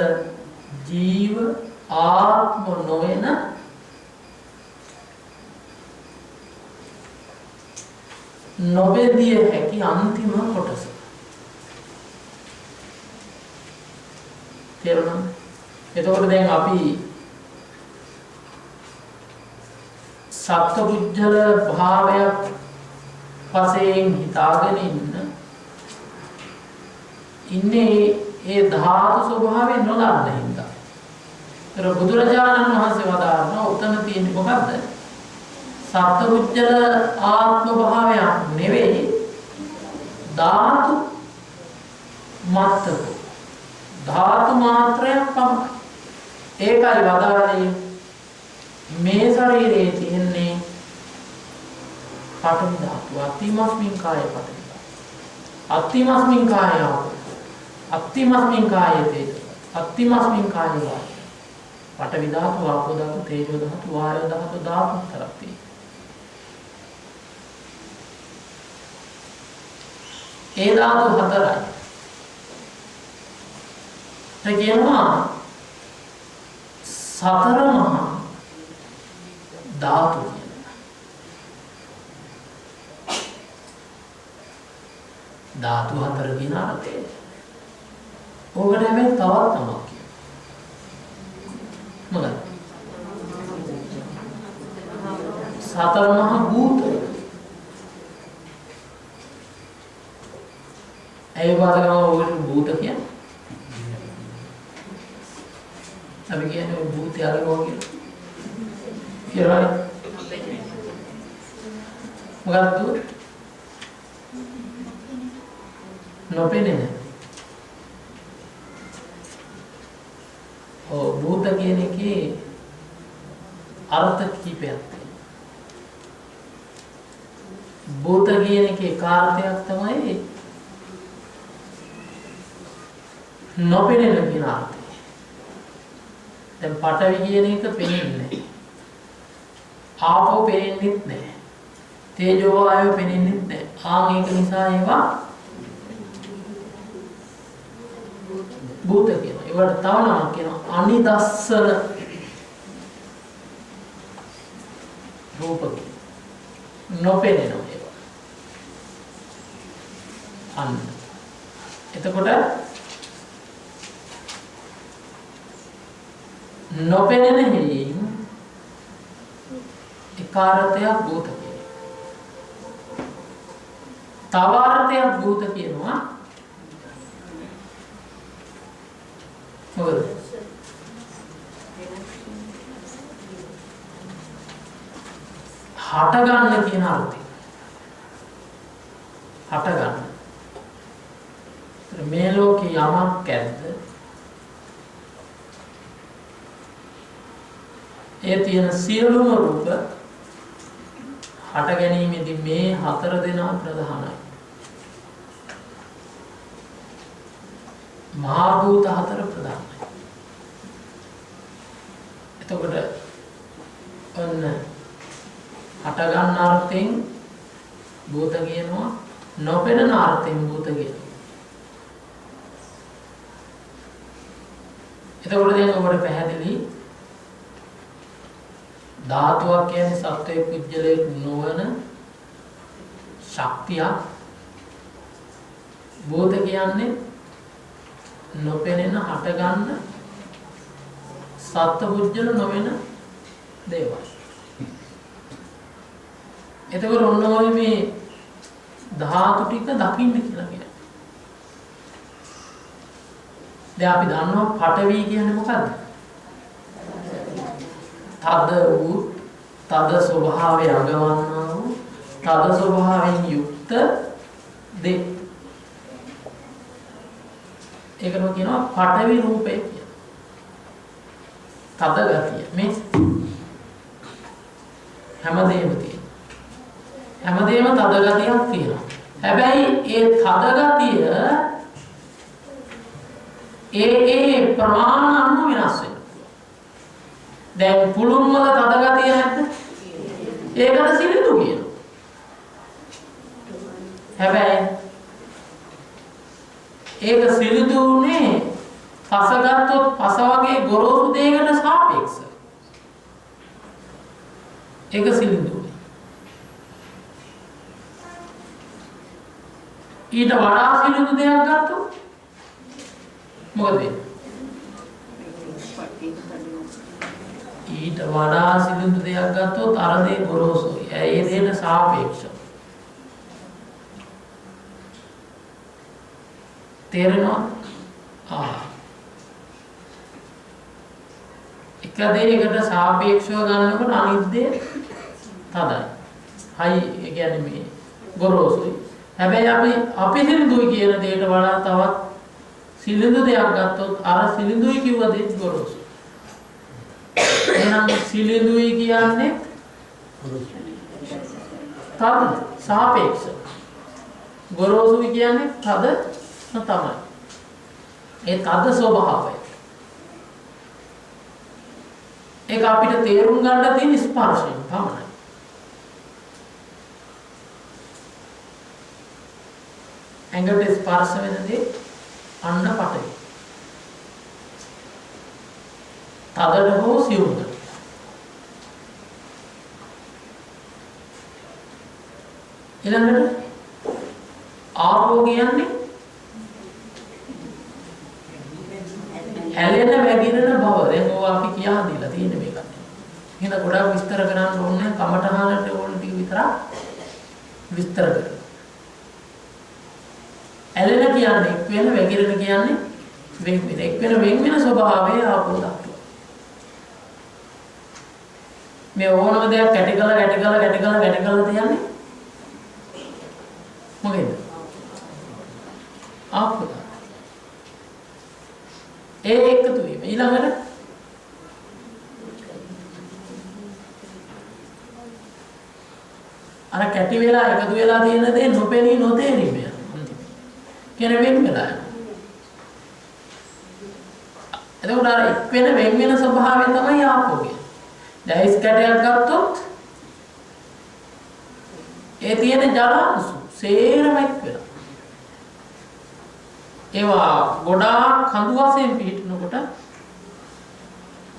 ජීව ආත්ම නොවන නොබෙදිය හැකි අන්තිම කොටස. තේරුණාද? එතකොට දැන් අපි සත්පුජ්‍යල භාවයක් වශයෙන් හිතාගෙන ඉන්නේ ඒ ධාතු ස්වභාවය නොදන්න හින්දා. ඒතර බුදුරජාණන් වහන්සේ වදාරන උතන තියෙන්නේ මොකද්ද? සත්පුජ්‍යල ආත්ම භාවයක් නෙවෙයි ධාතු මාත්‍රක. ධාතු මාත්‍රයක් පමණයි. ඒකයි වදාළේ මේ ශරීරයේ තියෙන්නේ පඨවි ධාතුව. අත්තිමස්මින් කායේ පඨවි ධාතුව. අත්තිමස්මින් කායේ ආපෝ. අත්තිමස්මින් කායේ තේජෝ. අත්තිමස්මින් කායේ වායෝ. පඨවි ධාතුව, ආපෝ ධාතුව, තේජෝ ධාතුව, වායෝ ධාතුව ධාතු හතරක් තියෙනවා. ඒ ධාතු හතරයි. ඒ කියනවා සතර මහා ධාතු කියලා. ධාතු හතර කියන අර්ථය. ඕකට හැබැයි තවත් නමක් කියනවා. මොකද? සතර මහා භූත. ඒ වගේම ඔකට භූත කියන්නේ. අපි කියන්නේ භූතය අරගෝ කියලා. කියලා මොකද්ද? නොපෙනෙන. භූත කියන එකේ අර්ථ කීපයක් තියෙනවා. භූත කියන එකේ කාර්යයක් තමයි නොපෙනෙන කියන අර්ථය. දැන් පඨවි කියන එක පෙනෙන්නේ නැහැ. ආපෝ පෙනෙන්නෙත් නැහැ. තේජෝ වායෝ පෙනෙන්නෙත් නැහැ. ආන් ඒක නිසා ඒවා භූත කියනවා. ඒවට තව නමක් කියනවා අනිදස්සන. රූප නොපෙනෙනවා ඒවා. අන්න. එතකොට නොපෙනෙන හේයින් එකාරතයක් භූත කියනවා. තව අර්ථයක් භූත කියනවා. මොකද? හට ගන්න කියන අර්ථය. හට ගන්න. මේ ලෝකේ යමක් ඇද්ද? ඒ තියෙන සියලුම රූප හට ගැනීමේදී මේ හතර දෙනා ප්‍රධානයි. මහා භූත හතර ප්‍රධානයි. එතකොට ඔන්න හට ගන්න අර්ථයෙන් භූත කියනවා, නොපෙනෙන අර්ථයෙන් භූත කියනවා. එතකොට දැන් ඔබට පැහැදිලි ධාතුවක් කියන්නේ සත්වයේ පුජ්‍යලයක් නොවන ශක්තිය. භූත කියන්නේ නොපෙනෙන හට ගන්න සත්ත්ව පුජ්‍යල නොවන දේවල්. එතකොට ඔන්න ඔය මේ ධාතු ටික දකින්න කියලා කියනවා. දැන් අපි දන්නවා පඨවි කියන්නේ මොකද්ද? තද වූ, තද ස්වභාවය අගවන්නා වූ, තද ස්වභාවයෙන් යුක්ත දේ. ඒකම කියනවා පඨවි රූපේ කියලා. තද ගතිය. මේ හැමදේම තියෙනවා. හැමදේම තද ගතියක් තියෙනවා. හැබැයි ඒ තද ගතිය ඒ ප්‍රමාණ අනුව වෙනස් වෙනවා. දැන් පුළුන් වල තද ගතිය නැද්ද? ඒකට සිලිඳු කියනවා. හැබැයි ඒක සිලිඳුනේ පස ගත්තොත් පස වගේ ගොරෝසු දෙයකට සාපේක්ෂව. ඒක සිලිඳුනේ. ඊට වඩා සිලිඳු දෙයක් ගත්තොත් මොකද වෙන්නේ? ඊට වඩා සිලිඳු දෙයක් ගත්තොත් අර දේ ගොරෝසුයි. ඒ දෙයට සාපේක්ෂව. තේරෙනවද? එක දෙයකට සාපේක්ෂව ගන්නකොට අනිත් දේ තදයි. හයි ඒ කියන්නේ මේ ගොරෝසුයි. හැබැයි අපි සිලිඳුයි කියන දෙයට වඩා තවත් සිලිඳු දෙයක් ගත්තොත් අර සිලිඳුයි කිව්ව දෙත් ගොරෝසුයි. එහෙනම් සිලිඳුයි කියන්නේ තද සාපේක්ෂ. ගොරෝසුයි කියන්නේ තද තමයි. ඒ තද ස්වභාවය. ඒක අපිට තේරුම් ගන්න තියෙන ස්පර්ශයෙන් පමණයි. ඇඟට ස්පර්ශ වෙන දේ අන්න පටවි. තදට හෝ සියුම්ද. ඊළඟට ආපෝ කියන්නේ ඇලෙන වැగిරෙන බව. දැන් ඕවා අපි කියා දීලා තියෙන මේක. එහෙනම් ගොඩාක් විස්තර කරන්න ඕනේ කමටහනට ඕන ටික විතරක් විස්තර කරන්න. ඇලෙන කියන්නේ එක් වෙන, වැగిරෙන කියන්නේ වෙන් වෙන. එක් වෙන ස්වභාවය ආපෝ ධාතුව. මේ ඕනම දෙයක් කැටි කරලා තියන්නේ මොකේද? ආපෝ ධාතුව. ඒ එකතු වීම. ඊළඟට අර කැටි වෙලා එකතු වෙලා තියෙන දේ නොපෙනී නොතේරීම යනවා. කියන වෙන් වෙලා යනවා. එතකොට අර එක් වෙන ස්වභාවය තමයි ආපෝ කියන්නේ. දැන් ඉස් කැටයක් ගත්තොත් ඒ තියෙන ජලාංශු සේරම එක් වෙනවා. ඒවා ගොඩාක් කඳු වශයෙන් පිහිටනකොට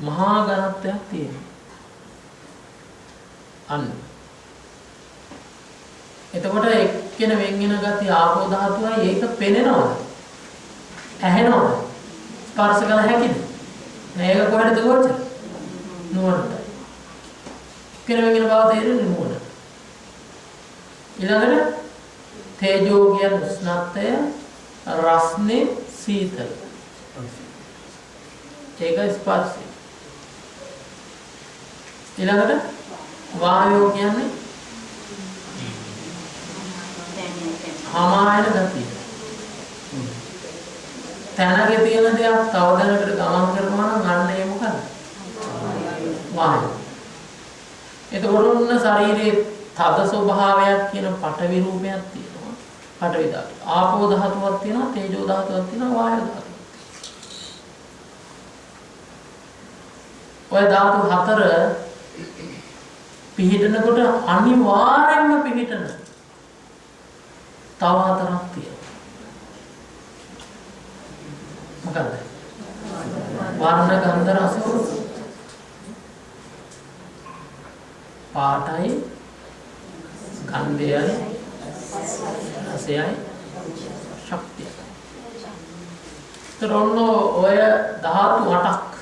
මහා ඝනත්වයක් තියෙනවා. අන්න. එතකොට එක්කෙන වෙන් වෙන ගතිය ආපෝ ධාතුවයි ඒක පෙනෙනවද? ඇහෙනවද? ස්පර්ශ කළ හැකිද? මේක කොහෙටද ගොච්චර? නුවණට. එක්කෙන වෙන් වෙන බව තේරෙන්නේ නුවණ. ඊළඟට තේජෝ කියන උෂ්ණත්වය රස්නේ සීතල. ඒක ස්පර්ශය. ඊළඟට වායෝ කියන්නේ ආමායන ගතිය. තැනක තියෙන දෙයක් තව දැනකට ගමන් කරනවා නම් අන්න ඒ මොකද? වායෝ. එතකොට උන්න ශරීරයේ තද ස්වභාවයක් කියන පඨවි රූපයක් තියෙනවා. පඨවි ධාතු. ආපෝ ධාතුවක් තියෙනවා, තේජෝ ධාතුවක් තියෙනවා, වායෝ ධාතුවක්. ඔය ධාතු හතර පිහිටනකොට අනිවාර්යෙන්ම පිහිටන තව හතරක් තියෙනවා. මොකද්ද? වර්ණ ගන්ධ රස පාටයි ගන්ධයයි රසයයි ශක්තියයි. තරොන්න ඔය ධාතු 8ක්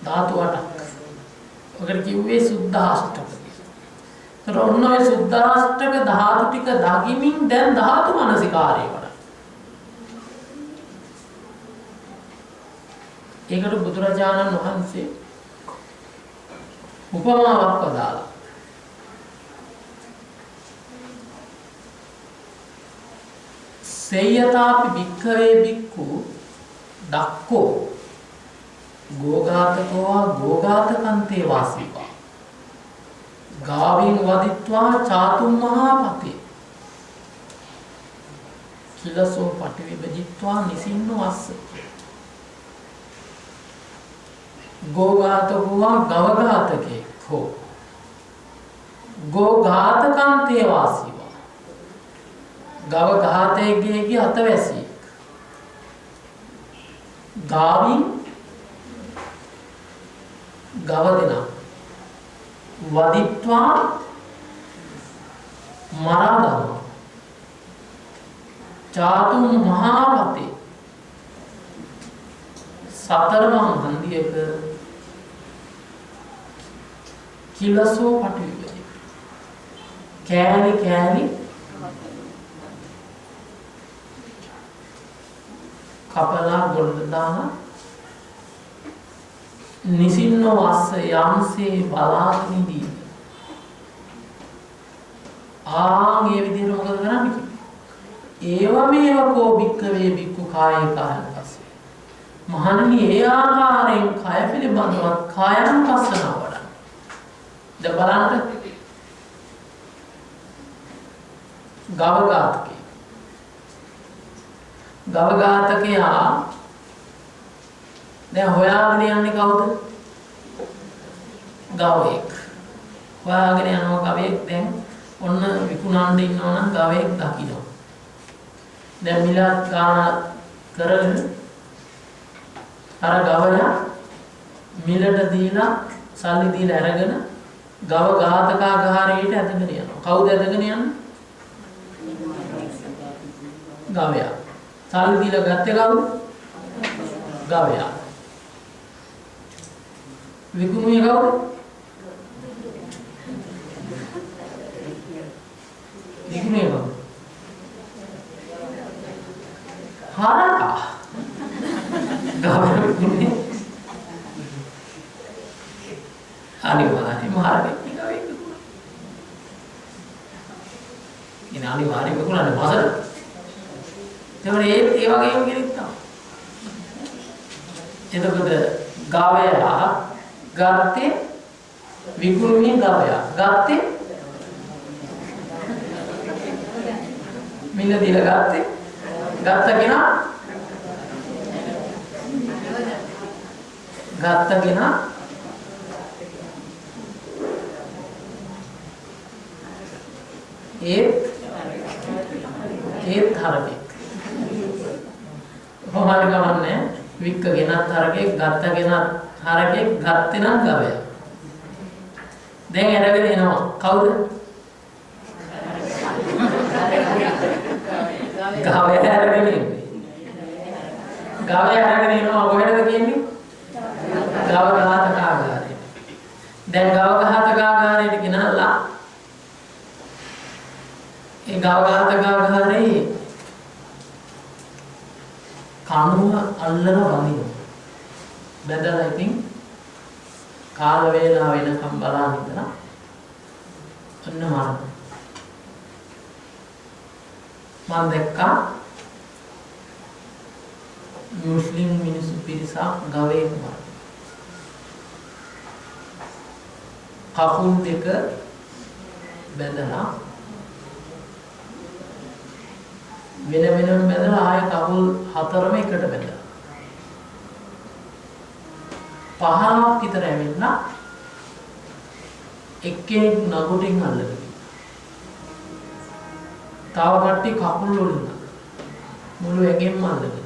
ධාතු 8ක් ඔකට කිව්වේ සුද්ධාෂ්ටක. ඒතර ඔන්න ඔය සුද්ධාෂ්ටක ධාතු ටික දකිමින් දැන් ධාතු මනසිකාරය කරා. ඒකට බුදුරජාණන් වහන්සේ උපමාවක් වදාළා. සේයතාපි භික්ඛවේ භික්ඛු දක්ඛෝ ගෝඝාතකෝ ගෝඝාතකන්තේ වාසීවා ගාවින් වදිත්වා චාතුම් මහා පතේ කිලසෝ පටිවිභජිත්වා නිසින්නෝ අස්ස ගෝඝාතකෝ ගවඝාතකේ හෝ ගෝඝාතකන්තේ වාසීවා ගවඝාතකයේගේ අතවැසියෙක් ගාවින් ගව දෙනා වදිත්වා මරා දමනවා චාතුම් මහා පතේ සතරමං හන්දියක කිලසෝ පටිවිභජි කෑලි කෑලි කපලා ගොඩ දාන නිසින්නෝ අස්ස යම්සේ බලාගෙන ඉදී. ඒ විදිහට මොකද කරන්නේ? ඒවමේව කෝ භික්ඛවේ භික්ඛු කායේ කායං පස්සේ. මහණනි ඒ ආකාරයෙන් කය පිළිබඳව කායං පස්සන වඩා. දැන් බලන්න ගවඝාතකේ. ගවඝාතකයා දැන් හොයාගෙන යන්නේ කවුද? ගවයෙක්. හොයාගෙන යනවා ගවයෙක් දැන් ඔන්න විකුණන්න ඉන්නවා නම් ගවයෙක් දකින්න. දැන් මිලත් ගාන කරගෙන අර ගවයා මිලට දීලා සල්ලි දීලා අරගෙන ගව ඝාතකාගාරයට ඇදගෙන යනවා. කවුද ඇදගෙන යන්නේ? ගවයා. සල්ලි දීලා ගත්තේ කවුද? ගවයා. විකුණුවේ කවුද? විකුණුවේ කවුද? හරකා. ගවයා විකුණුවේ අනිවාර්යයෙන්ම හරකෙක් ගවයෙක් විකුණනවා. ඉතින් අනිවාර්යයෙන්ම විකුණන්නේ මාසෙට. ඒ වගේම කෙනෙක් තමයි. එතකොට ගවයා ගත්තේ විකුණුවේ ගවයා ගත්තේ මිල දීලා ගත්තේ ගත්ත කෙනා ඒත් හරකෙක් කොහොමද ගමන්නේ වික්ක ගෙනත් හරකෙක් ගත්ත ගෙනත් හරකෙක් ගත්තේ නම් ගවයා දැන් අරගෙන එනවා. කවුද? ගවයා අරගෙන එන්නේ. ගවයා අරගෙන එනවා කොහෙද කියන්නේ? ගව ඝාතකාගාරයට. දැන් ගව ඝාතකාගාරයට ගෙනල්ලා ඒ ගව ඝාතකාගාරේ කණුව අල්ලලා වදිනවා. බැදලා ඉතින් කාල වේලාව වෙනකම් බලන් ඉඳලා ඔන්න මරන. මම දැක්කා මුස්ලිම් මිනිස්සු පිරිසක් ගවයෙක් මරන. කකුල් දෙක බැදලා වෙන වෙනම බැදලා ආය කකුල් හතරම එකට බැදලා 15ක් විතර ඇවිල්ලා එක්කෙනෙක් නගුටින් අල්ලගෙන තව කට්ටිය කකුල් වලින් මුළු ඇඟෙන්ම අල්ලගෙන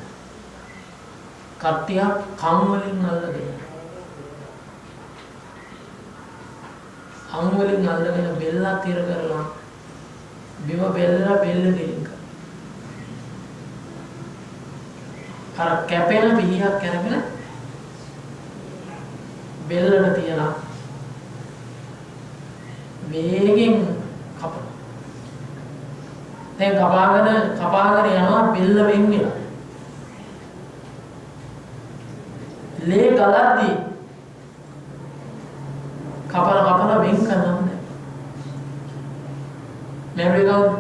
කට්ටියක් කම් වලින් අල්ලගෙන අං වලින් අල්ලගෙන බෙල්ලක් තිර කරලා බිම බෙල්ලලා බෙල්ල ගෙලින් කරා. අර කැපෙන පිහියක් කරගෙන බෙල්ලට තියලා වේගෙන් කපනවා. දැන් කපාගෙන යනවා බෙල්ල වෙන් වෙනවා. ලේ ගලද්දී කපලා වෙන් කරනවා. මැරුවේ කවුද?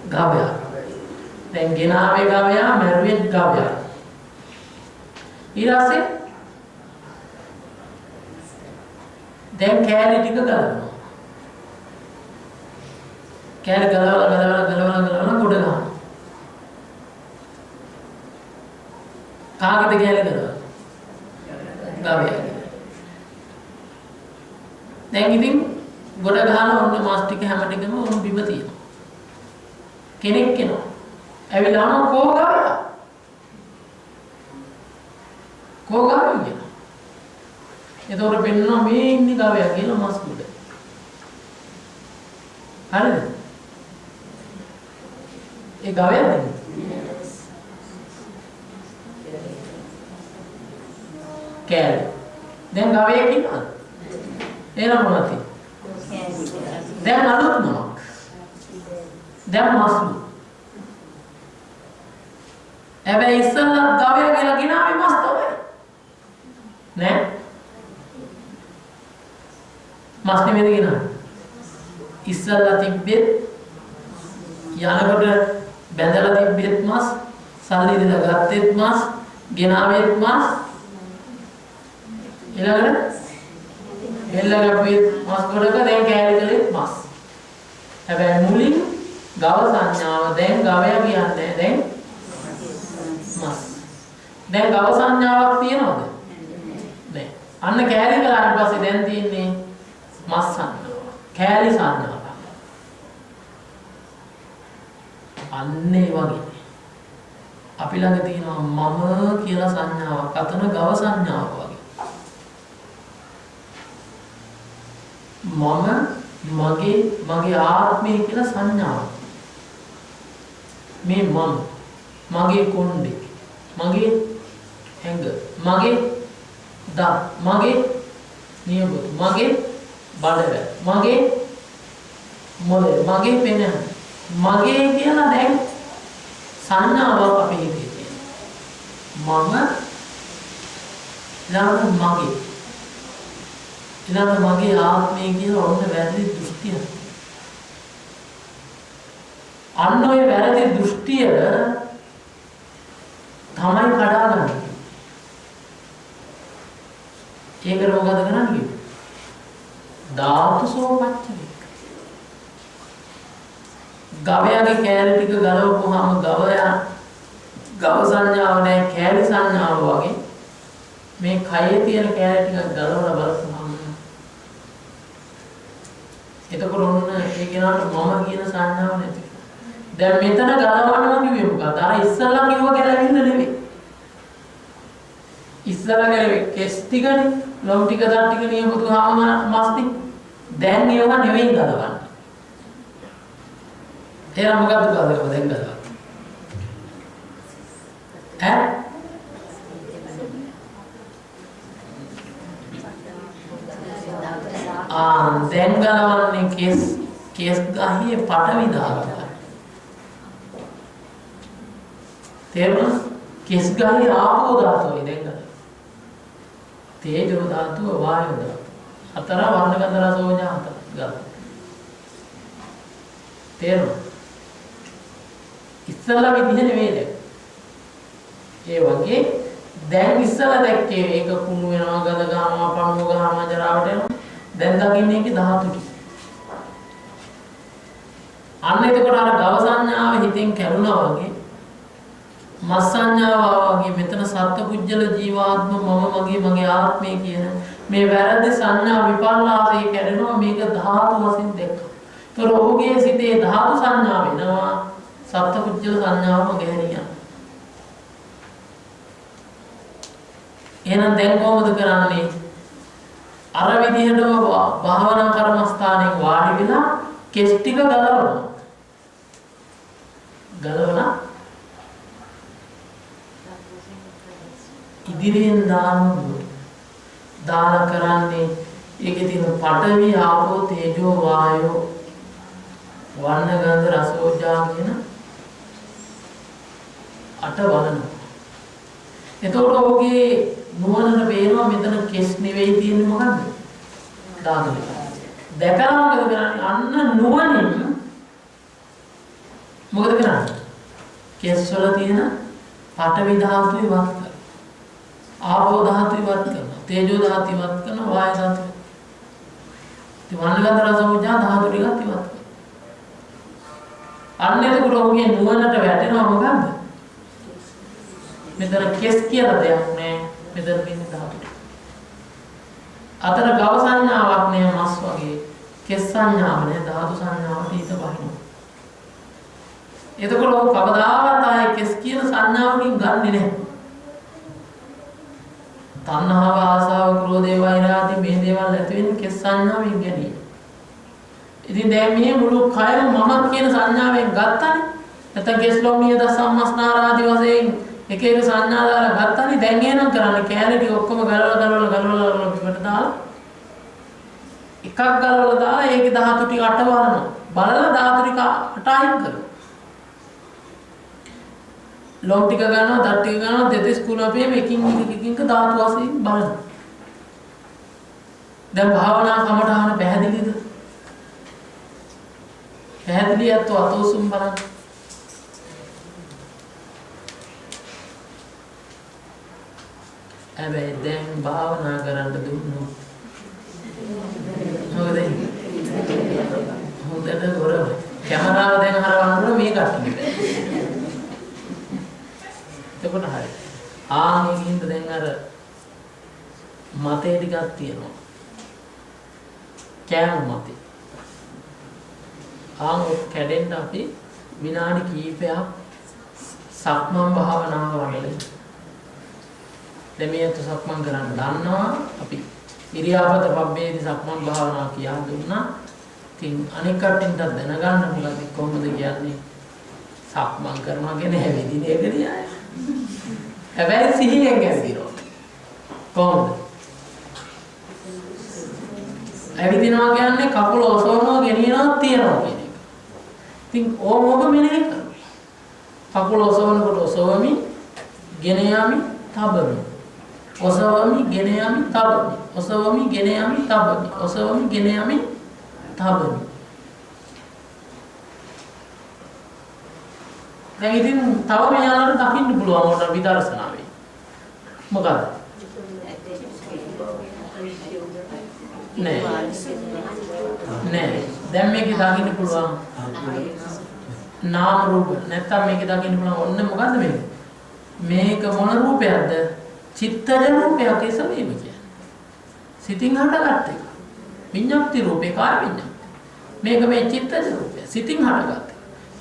ගවයා. දැන් ගෙනාවේ ගවයා මැරුවේ ගවයා. ඊට පස්සේ දැන් කෑලි ටික ගලවනවා. කෑලි ගලවලා ගොඩ ගන්නවා. කාගෙද කෑලි ගලවලා? ගවයා. දැන් ඉතින් ගොඩ ගහන ඔන්න මාස් ටික හැම ටිකම ඔන්න බිම තියෙනවා. කෙනෙක් එනවා. ඇවිල්ලා අහනවා කෝ ගවයා? කෝ ගවයා කියලා. එතකොට පෙන්නනවා මේ ඉන්නේ ගවයා කියලා මාස් කුඩ. හරිද? ඒ ගවයාද? කෑලි. දැන් ගවයෙක් ඉන්නවද? එනවා මොනවද? දැන් අලුත් මොනක්? දැන් මාස්ලු. හැබැයි ඉස්සෙල්ලා ගවයා කියලා ගෙනාවේ මාස් තමයි. නෑ? මාස් නෙමෙයිද ගෙනාවේ? ඉස්සෙල්ලා තිබ්බෙත් යනකොට බැඳලා තිබ්බෙත් මාස්, සල්ලි දීලා ගත්තෙත් මාස්, ගෙනාවෙත් මාස්. ඊළඟට එල්ලගපුවේ මාස් ගොඩක දැන් කෑලි කළෙත් මාස්. හැබැයි මුලින් ගව සංඥාව දැන් ගවයා කියන්නේ දැන් මාස්. දැන් ගව සංඥාවක් තියෙනවද? නෑ. අන්න කෑලි කළාට පස්සේ දැන් තියෙන්නේ මාස් සංඥාව. කෑලි සංඥාව. අන්න ඒ වගේ අපි ළඟ තියෙනවා මම කියලා සංඥාවක්. අතන ගව සංඥාවක් වගේ. මගේ ආත්මය කියලා සංඥාවක්. මේ මගේ කොණ්ඩේ, මගේ ඇඟ, මගේ දත්, මගේ නියබුතු, මගේ බඩවැල්, මගේ මොළය, මගේ පෙන, මගේ කියලා දැන් සංඥාවක් අපේ හිතේ තියෙනවා. ඊළඟ මගේ ආත්මය කියලා ඔන්න වැරදි දෘෂ්ටිය. අන්න ඔය වැරදි දෘෂ්ටිය තමයි කඩාගන්නේ. ඒකට මොකද කරන්නේ? ධාතුසෝ පච්චවේක. ගවයාගේ කෑලි ටික ගලවපුවාම ගව සංඥාව නැහැ, කෑලි සංඥාව වගේ මේ කයේ තියෙන කෑලි ටික ගලවලා බලපුවාම එතකොට ඔන්න ඒ කෙනාට මම කියන සංඥාව නැති. දැන් මෙතන ගලවනවා කිව්වේ මොකද? අර ඉස්සල්ලා කිව්ව ගැලවිල්ල නෙවෙයි. ඉස්සරගේ කෙස් ටිකනේ ලොම් ටික දත් ටික නිය බුදුහාම මස්ති දැන් ඒවා නෙවෙයි ගලවන්නේ. එහෙනම් මොකද්ද කරන්නේ දැන් ගලවන්නේ? දැන් ගලවන්නේ කෙස් ගහේ පටවි දාලා. තේරුණා? කෙස් ගහේ ආපෝ ධාතුවයි දැන් ගලවන්නේ. තේජෝ ධාතුව වායෝ ධාතුව. හතර වර්ණ ගන්ධ රස ඕජා හතර ගලවන්නේ. තේරුණා? ඉස්සලා විදිහ නෙවෙයි දැන්. ඒ වගේ දැන් ඉස්සලා දැක්කේ ඒක කුණු වෙනවා ගඳ ගන්නවා පණුව ගන්නවා ජරාවට යනවා. දැන් දකින්නේ ඒකේ ධාතු ටික. අන්න එතකොට අර ගව සංඥාව හිතෙන් කැඩුනා වගේ මස් සංඥාව වගේ මෙතන සත්පුජ්‍යල ජීවාත්ම මගේ ආත්මය කියන මේ වැරදි සංඥා විපල්ලාසයේ කැඩෙනවා මේක ධාතු වශයෙන් දැක්කා. ඒතර ඔහුගේ සිතේ ධාතු සංඥා වෙනවා සත්පුජ්‍යල සංඥාවම ගැහැණියා. එහෙනම් දැන් කොහොමද කරන්නේ? අර විදිහටම භාවනා කර්මස්ථානයේ වාඩි වෙලා කෙස් ටික ගලවලා ඉදිරියෙන් දාන කරන්නේ ඒකේ තියෙන පඨවි ආපෝ තේජෝ වායෝ වර්ණ ගන්ධ රස ඕජා කියන අට වලන. එතකොට ඔහුගේ නුවණට පේනවා මෙතන කෙස් නෙවෙයි තියෙන්නේ මොකද්ද? ධාතු ටික. දැකලා මොකද කරන්නේ? අන්න නුවණින් මොකද කරන්නේ? කෙස් වල තියෙන පඨවි ධාතු ඉවත් කරනවා. ආපෝ ධාතු ඉවත් කරනවා. තේජෝ ධාතු ඉවත් කරනවා. වායු ධාතු. ඉතින් වර්ණ ගන්ධ රස ඕජා ධාතු ටිකත් ඉවත් කරනවා. අන්න එතකොට ඔහුගේ නුවණට වැටෙනවා මොකද්ද? මෙතන කෙස් කියලා දෙයක් නෑ. මෙතන තියෙන ධාතු ටික. අතර ගව සංඥාවක් නෑ මස් වගේ. කෙස් සංඥාව නෑ ධාතු සංඥාවට හිත බහිනවා. එතකොට ඔහු කවදාවත් ආයේ කෙස් කියන සංඥාවකින් ගන්නෙ නෑ. තණ්හාව ආසාව ක්‍රෝධය වෛරය ආදී මේ දේවල් ඇති වෙන්නේ කෙස් සංඥාවෙන් ගැනීම. ඉතින් දැන් මේ මුළු කයම මම කියන සංඥාවෙන් ගත්තනේ. නැත්නම් කෙස් ලොම් නියද සම්මස්නාර ආදී වශයෙන් එක එක සංඥා දාලා ගත්තනේ. දැන් එනම් කරන්නේ කැලේ ඔක්කොම ගලවලා පිටට දාලා එකක් ගලවලා දාලා ඒකේ ධාතු ටික අට වරනවා. බලලා ධාතු ටික අට අයින් කරනවා. ලොම් ටික ගන්නවා, දත් ටික ගන්නවා, දෙතිස් කුණපේ එකින් එක ධාතු වශයෙන් බලනවා. දැන් භාවනා කමටහන පැහැදිලිද? පැහැදිලියත් අතෝසුම් බලන්න. හැබැයි දැන් භාවනා කරන්න දුන්නොත් මොකද හොඳට ගොරව කැමරාව දැන් හරවන්න මේ කට්ටියට. එතකොට හරි. ආනෙකින්ද දැන් අර මතේ ටිකක් තියෙනවා. කෑම මතේ. කැඩෙන්න අපි විනාඩි කිහිපයක් සක්මන් භාවනාව වඩලා දෙමියත් සක්මන් කරන්න දන්නවා. අපි ඉරියාපත පබ්බේදී සක්මන් භාවනාව කියා දුන්නා. ඉතින් අනෙක් කටින්ට දැනගන්න මොකද කොහොමද කියන්නේ? සක්මන් කරනවා කියන්නේ හැවිදින එකදී ආය. හැබැයි සිහියෙන් ගැසිරෝ. කොහොමද? හැවිදිනවා කියන්නේ කකුල ඔසවනවා ගෙනියනවා තියනවා කියන එක. ඉතින් ඕමෝක මෙනෙහි කරනවා. කකුල ඔසවනකොට ඔසවමි, ගෙන යමි, තබමි. ඔසවමි, ගෙන යමි, තබමි. ඔසවමි, ගෙන යමි, තබමි. ඔසවමි, ගෙන යමි, තබමි. දැන් ඉතින් තව මෙයාලට දකින්න පුළුවන් මොන විදර්ශනාවේ. මොකද? නෑ. දැන් මේක දකින්න පුළුවන්. නාම රූප. නැත්තම් මේක දකින්න පුළුවන් ඔන්න මොකද්ද මේක? මේක මොන රූපයක්ද? චිත්තජ රූපයක් ඒ සමීප කියන්නේ. සිතින් හටගත්ත එක. විඤ්ඤාති රූපේ කාය විඤ්ඤාති. මේක මේ චිත්තජ රූපය. සිතින් හටගත්ත.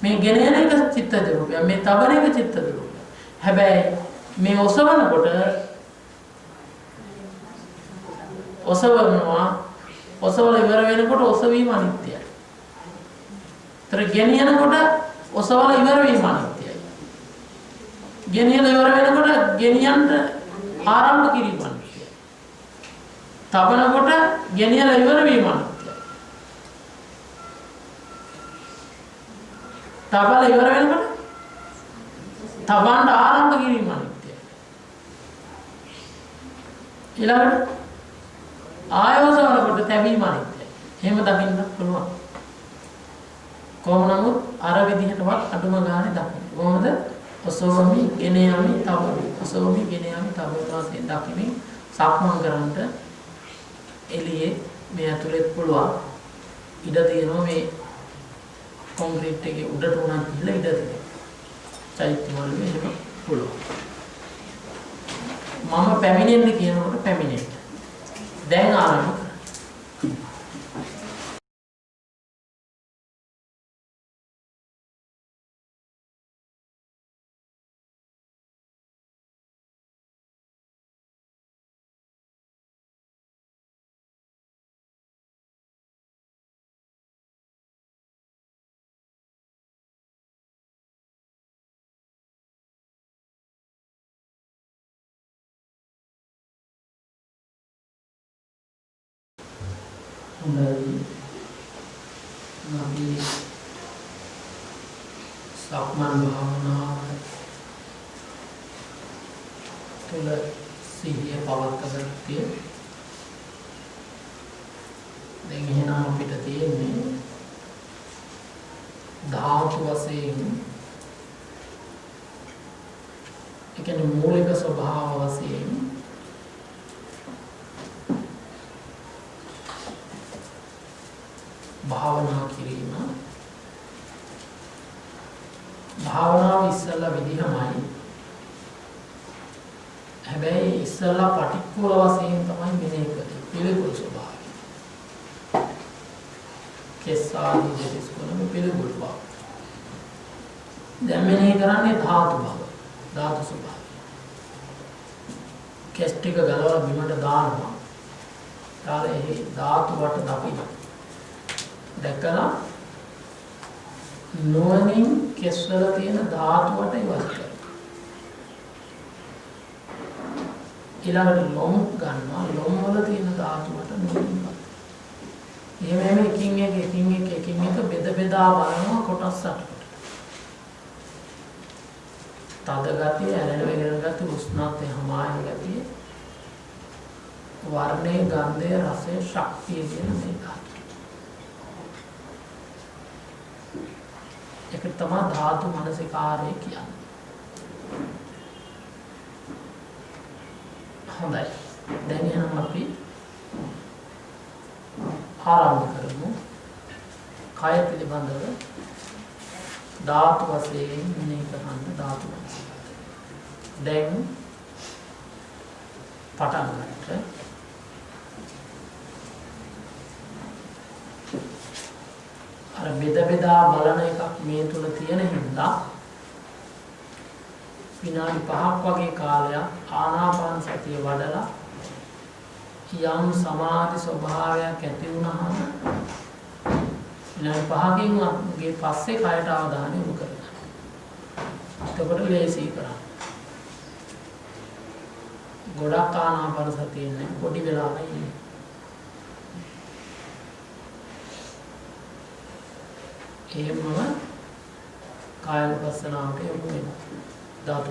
මේ ගෙනෙන එක චිත්තජ රූපය. මේ තබන එක චිත්තජ රූපය. හැබැයි මේ ඔසවනකොට ඔසවනවා. ඔසවල ඉවර වෙනකොට ඔසවීම අනිත්‍යයි. තර ගෙනියනකොට ඔසවල ඉවර වීම අනිත්‍යයි. ගෙනියලා ඉවර වෙනකොට ගෙනියන්න ආරම්භ කිරීම අනිත්‍යයි. තබනකොට ගෙනියලා ඉවර වීම අනිත්‍යයි. තබලා ඉවර වෙනකොට තබන්න ආරම්භ කිරීම අනිත්‍යයි. ඊළඟට ආයෝසනකොට තැබීම අනිත්‍යයි. එහෙම දකින්න පුළුවන්. කොහොම නමුත් අර විදිහටවත් අඩුම ගානේ දකින්න. කොහොමද? ඔසවමි, ගෙන යමි, තවමි. ඔසවමි, ගෙන යමි, තවමි වශයෙන් දකිමින් සක්මන් කරන්නට එළියේ මේ ඇතුළෙත් පුළුවන්. ඉඩ තියෙනවා මේ කොන්ක්‍රීට් එකේ උඩට උනන් ගිහලා ඉඩ තියෙනවා. චෛත්‍ය වල එහෙම පුළුවන්. මම පැමිණෙන්න කියනකොට පැමිණෙන්න. දැන් ආරම්භ කරන්න. හොඳයි. අපි සක්මන් භාවනාව තුළ සිහිය පවත්වාගත්තේ. දැන් එහෙනම් අපිට තියෙන්නේ ධාතු වශයෙන්, ඒ කියන්නේ මූලික ස්වභාව වශයෙන් භාවනා කිරීම. භාවනාව ඉස්සෙල්ලා විදිහමයි. හැබැයි ඉස්සෙල්ලා පටික්කුල වශයෙන් තමයි මෙනෙහි කරන්නේ. පිළිකුල් ස්වභාවය. කෙස්සාදී දෙස් කොනම පිළිකුල් බව. දැන් මෙනෙහි කරන්නේ ධාතු බව. ධාතු ස්වභාවය. කෙස් ටික ගලවලා බිමට දානවා. ඊට ඒ ධාතු වට දකින්න. දැකලා නොවනින් කෙස්වල තියෙන ධාතුවට ඉවත් කරනවා. ඊළඟට ලොම් ගන්නවා. ලොම් වල තියෙන ධාතුවට නොවනින් ඉවත්. එහෙම එකින් එක බෙද බෙදා බලනවා කොටස් 8කට. තද ගතිය, ඇලෙන වෙන ගතිය, උෂ්ණත්වය, හමායන ගතිය, වර්ණය, ගන්ධය, රසය, ශක්තිය කියන මේ ධාතු. ඒක තමයි ධාතු මනසිකාරය කියන්නේ. හොඳයි. දැන් එහෙනම් අපි ආරම්භ කරමු. කය පිළිබඳව ධාතු වශයෙන් මෙනෙහි කරන්න ධාතු මනසිකාරය. දැන් පටන් ගන්න. අර බෙද බෙදා බලන එකක් මේ තුල තියෙන හින්දා විනාඩි 5ක් වගේ කාලයක් ආනාපාන සතිය වඩලා යම් සමාධි ස්වභාවයක් ඇති වුණාම විනාඩි 5කින් වගේ පස්සේ කයට අවධානය යොමු කරනවා. එතකොට ලේසි කරා. ගොඩක් ආනාපාන සතිය ඉන්නේ පොඩි වෙලාවයි ඉන්නේ. එහෙමම කායනුපස්සනාවට යොමු වෙනවා. ධාතු